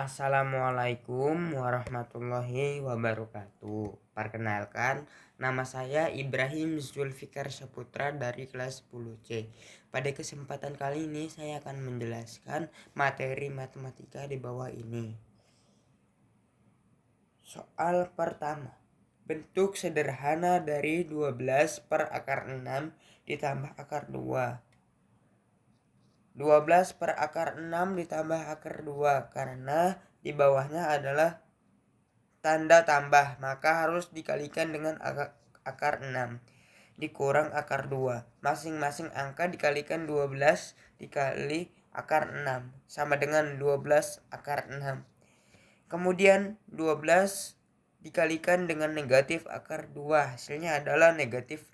Assalamualaikum warahmatullahi wabarakatuh. Perkenalkan, nama saya Ibrahim Zulfikar Saputra dari kelas 10C. Pada kesempatan kali ini saya akan menjelaskan materi matematika di bawah ini. Soal pertama. Bentuk sederhana dari 12 per akar 6 ditambah akar 2. 12 per akar 6 ditambah akar 2 karena di bawahnya adalah tanda tambah, maka harus dikalikan dengan akar 6 dikurang akar 2. Masing-masing angka dikalikan 12 dikali akar 6 sama dengan 12 akar 6. Kemudian 12 dikalikan dengan negatif akar 2, hasilnya adalah negatif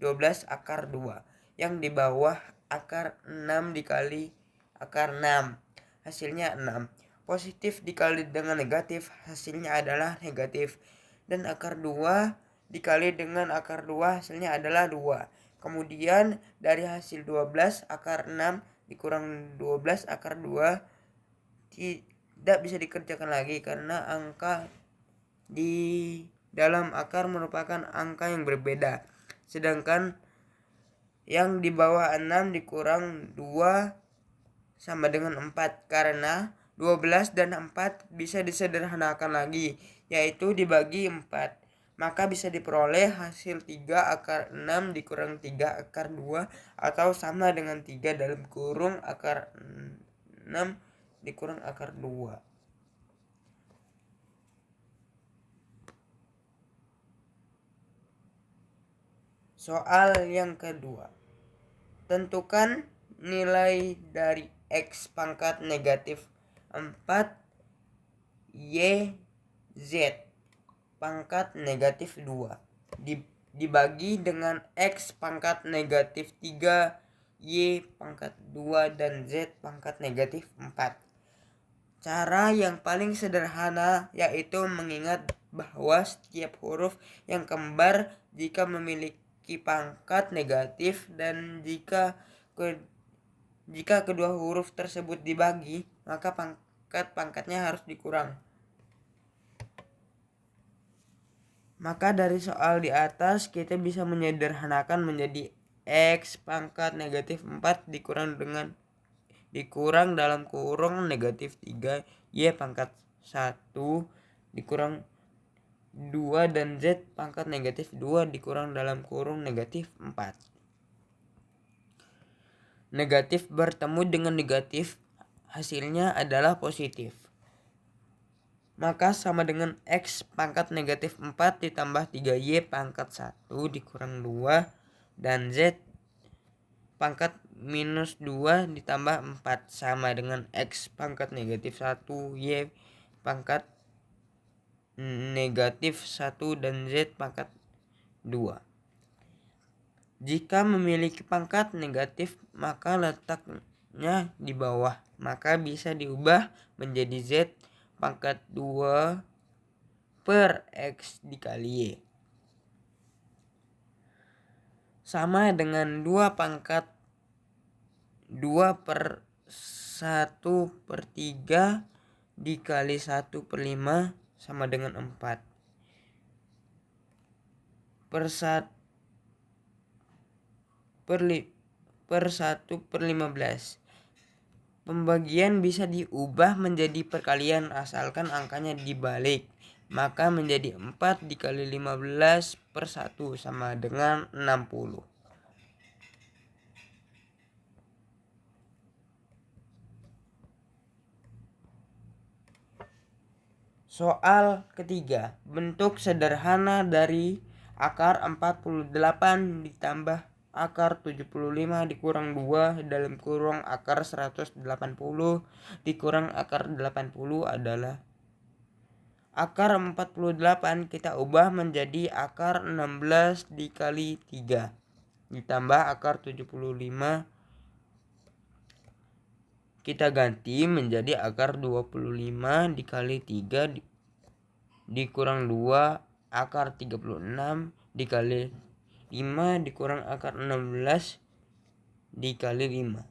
12 akar 2. Yang di bawah akar 6 dikali akar 6, hasilnya 6. Positif dikali dengan negatif, hasilnya adalah negatif. Dan akar 2 dikali dengan akar 2, hasilnya adalah 2. Kemudian dari hasil 12 akar 6 dikurang 12 akar 2 tidak bisa dikerjakan lagi karena angka di dalam akar merupakan angka yang berbeda. Sedangkan yang di bawah 6 dikurang 2 sama dengan 4 karena 12 dan 4 bisa disederhanakan lagi, yaitu dibagi 4. Maka bisa diperoleh hasil 3 akar 6 dikurang 3 akar 2 atau sama dengan 3 dalam kurung akar 6 dikurang akar 2. Soal yang kedua. Tentukan nilai dari X pangkat negatif 4 Y Z pangkat negatif 2 dibagi dengan X pangkat negatif 3 Y pangkat 2 dan Z pangkat negatif 4. Cara yang paling sederhana yaitu mengingat bahwa setiap huruf yang kembar jika memiliki pangkat negatif dan jika kedua huruf tersebut dibagi, maka pangkatnya harus dikurang. Maka dari soal di atas kita bisa menyederhanakan menjadi X pangkat negatif 4 dikurang dalam kurung negatif 3 Y pangkat 1 dikurang 2 dan Z pangkat negatif 2 dikurang dalam kurung negatif 4. Negatif bertemu dengan negatif, hasilnya adalah positif. Maka sama dengan X pangkat negatif 4 ditambah 3Y pangkat 1 dikurang 2 dan Z pangkat minus 2 ditambah 4 sama dengan X pangkat negatif 1 Y pangkat negatif 1 dan Z pangkat 2. Jika memiliki pangkat negatif, maka letaknya di bawah. Maka bisa diubah menjadi Z pangkat 2 per X dikali Y. Sama dengan 2 pangkat 2 per 1 per 3 dikali 1 per 5 sama dengan 4. Per 1 per 15. Pembagian bisa diubah menjadi perkalian asalkan angkanya dibalik. Maka menjadi 4 dikali 15 per 1 sama dengan 60. Soal ketiga. Bentuk sederhana dari akar 48 ditambah akar 75 dikurang 2 dalam kurung akar 180 dikurang akar 80 adalah akar 48 kita ubah menjadi akar 16 dikali 3 ditambah akar 75 kita ganti menjadi akar 25 dikali 3 dikurang 2 akar 36 dikali 5 dikurang akar 16 dikali 5.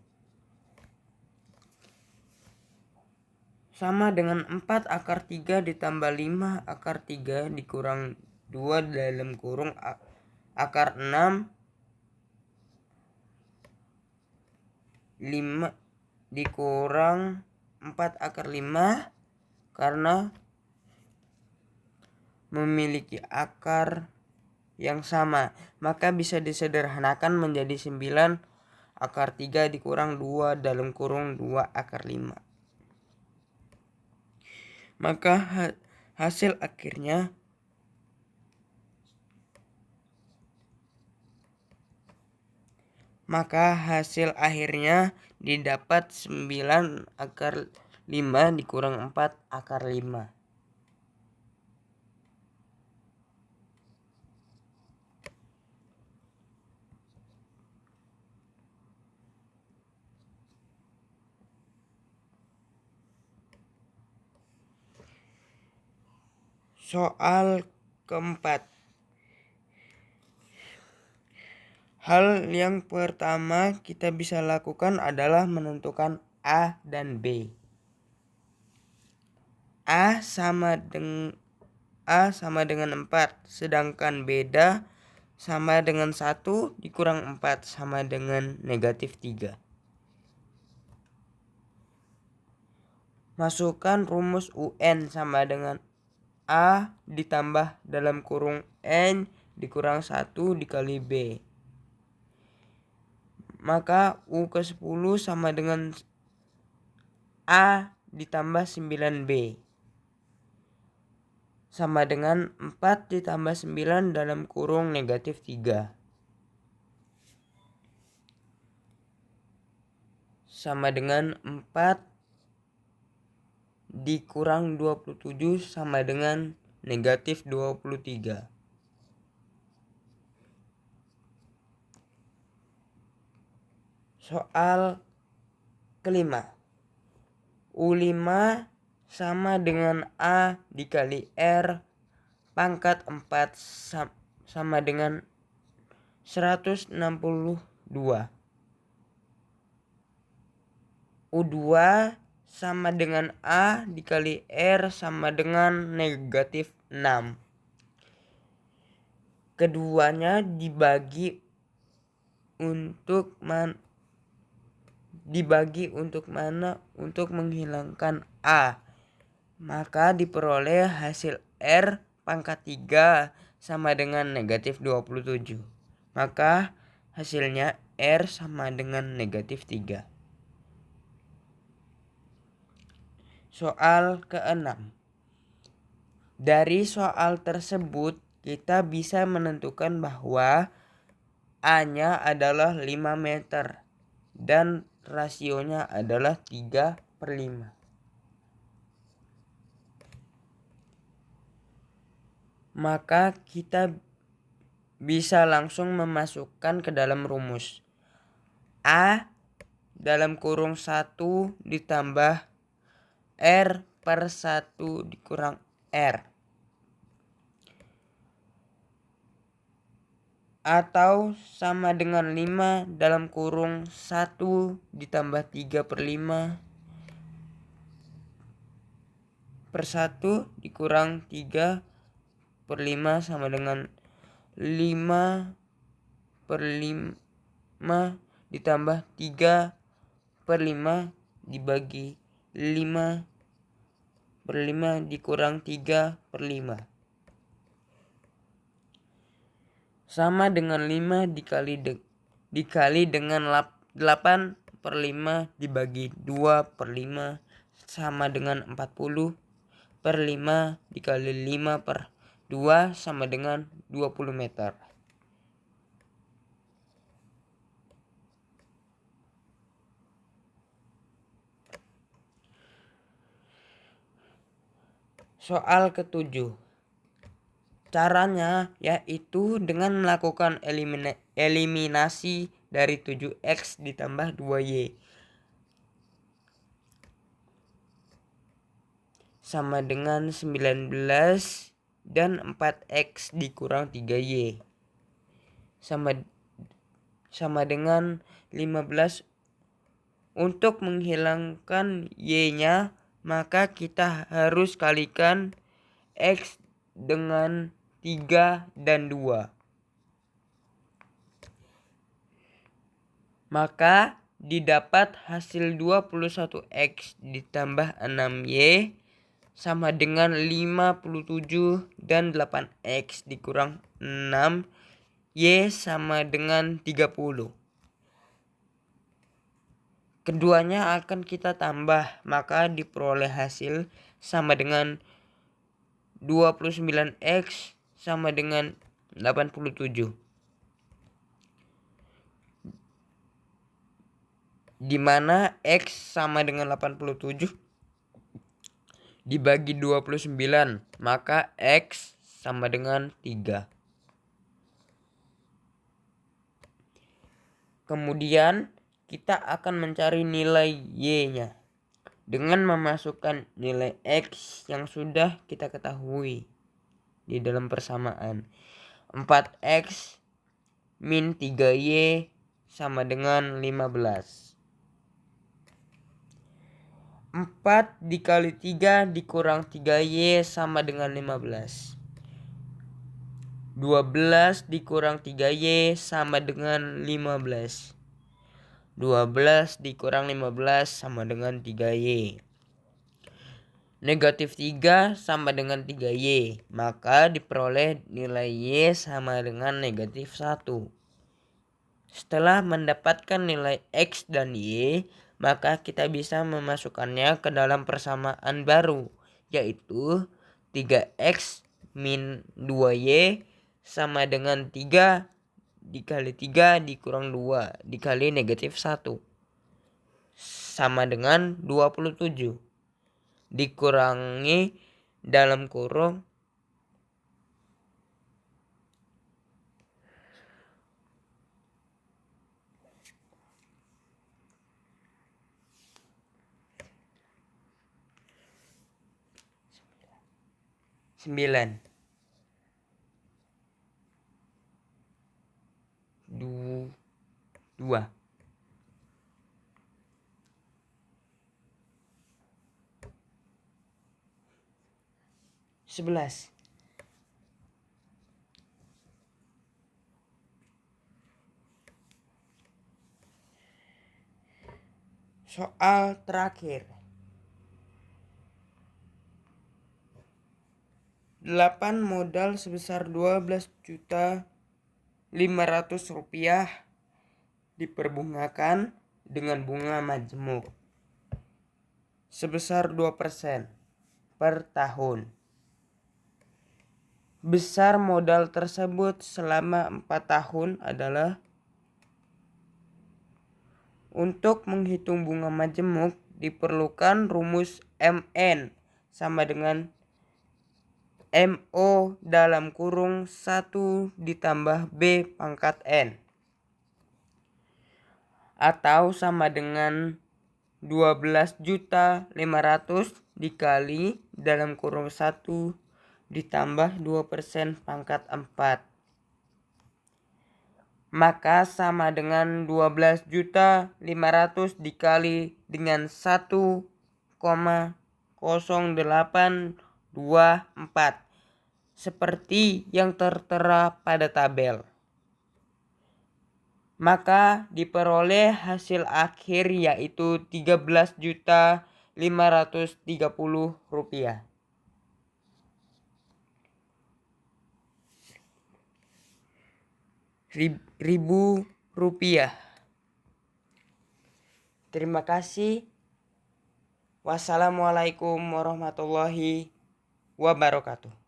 sama dengan 4 akar 3 ditambah 5 akar 3 dikurang 2 dalam kurung akar 6 5 dikurang 4 akar 5 karena memiliki akar yang sama, maka bisa disederhanakan menjadi 9 akar 3 dikurang 2 dalam kurung 2 akar 5. Maka hasil akhirnya didapat 9 akar 5 dikurang 4 akar 5. Soal keempat. Hal yang pertama kita bisa lakukan adalah menentukan A dan B. A sama dengan 4, sedangkan beda sama dengan 1 dikurang 4 sama dengan negatif 3. Masukkan rumus UN sama dengan A ditambah dalam kurung N dikurang 1 dikali B. Maka U ke 10 sama dengan A ditambah 9B. Sama dengan 4 ditambah 9 dalam kurung negatif 3. Sama dengan 4 dikurang 27 sama dengan negatif 23. Soal kelima. U5 sama dengan A dikali R pangkat 4 sama dengan 162. U2 sama dengan A dikali R sama dengan negatif 6. Keduanya dibagi untuk mana untuk menghilangkan A. Maka diperoleh hasil R pangkat 3 sama dengan negatif 27. Maka hasilnya R sama dengan negatif 3. Soal keenam. Dari soal tersebut kita bisa menentukan bahwa A-nya adalah 5 meter dan rasionya adalah 3/5. Maka kita bisa langsung memasukkan ke dalam rumus. A dalam kurung 1 ditambah R per 1 dikurang R. Atau sama dengan 5 dalam kurung 1 ditambah 3/5 per 1 dikurang 3/5 sama dengan 5/5 ditambah 3/5 dibagi 5/5 dikurang 3/5. Sama dengan 5 dikali dengan 8/5 dibagi 2/5 sama dengan 40/5 dikali 5/2 sama dengan 20 meter. Soal ketujuh. Caranya yaitu dengan melakukan eliminasi dari 7x ditambah 2y sama dengan 19 dan 4x dikurang 3y sama dengan 15. Untuk menghilangkan y-nya maka kita harus kalikan X dengan 3 dan 2. Maka didapat hasil 21X ditambah 6Y sama dengan 57 dan 8X dikurang 6Y sama dengan 30. Keduanya akan kita tambah, maka diperoleh hasil sama dengan 29X sama dengan 87. Di mana X sama dengan 87 dibagi 29, maka X sama dengan 3. Kemudian kita akan mencari nilai Y-nya dengan memasukkan nilai X yang sudah kita ketahui di dalam persamaan. 4X min 3Y sama dengan 15. 4 dikali 3 dikurang 3Y sama dengan 15. 12 dikurang 3Y sama dengan 15. 12 dikurang 15 sama dengan 3Y. Negatif 3 sama dengan 3Y. Maka diperoleh nilai Y sama dengan negatif 1. Setelah mendapatkan nilai X dan Y, maka kita bisa memasukkannya ke dalam persamaan baru, yaitu 3X min 2Y sama dengan 3 dikali 3 dikurang 2 dikali negatif 1 sama dengan 27 dikurangi dalam kurung 9. 2. 11. Soal terakhir. 8 modal sebesar 12.500.000 rupiah diperbungakan dengan bunga majemuk sebesar 2% per tahun. Besar modal tersebut selama 4 tahun adalah. Untuk menghitung bunga majemuk diperlukan rumus MN sama dengan MO dalam kurung 1 ditambah B pangkat N, atau sama dengan 12.500.000 dikali dalam kurung 1 ditambah 2% pangkat 4. Maka sama dengan 12.500.000 dikali dengan 1,0824 seperti yang tertera pada tabel. Maka diperoleh hasil akhir yaitu 13.530 rupiah. Ribu rupiah. Terima kasih. Wassalamualaikum warahmatullahi wabarakatuh.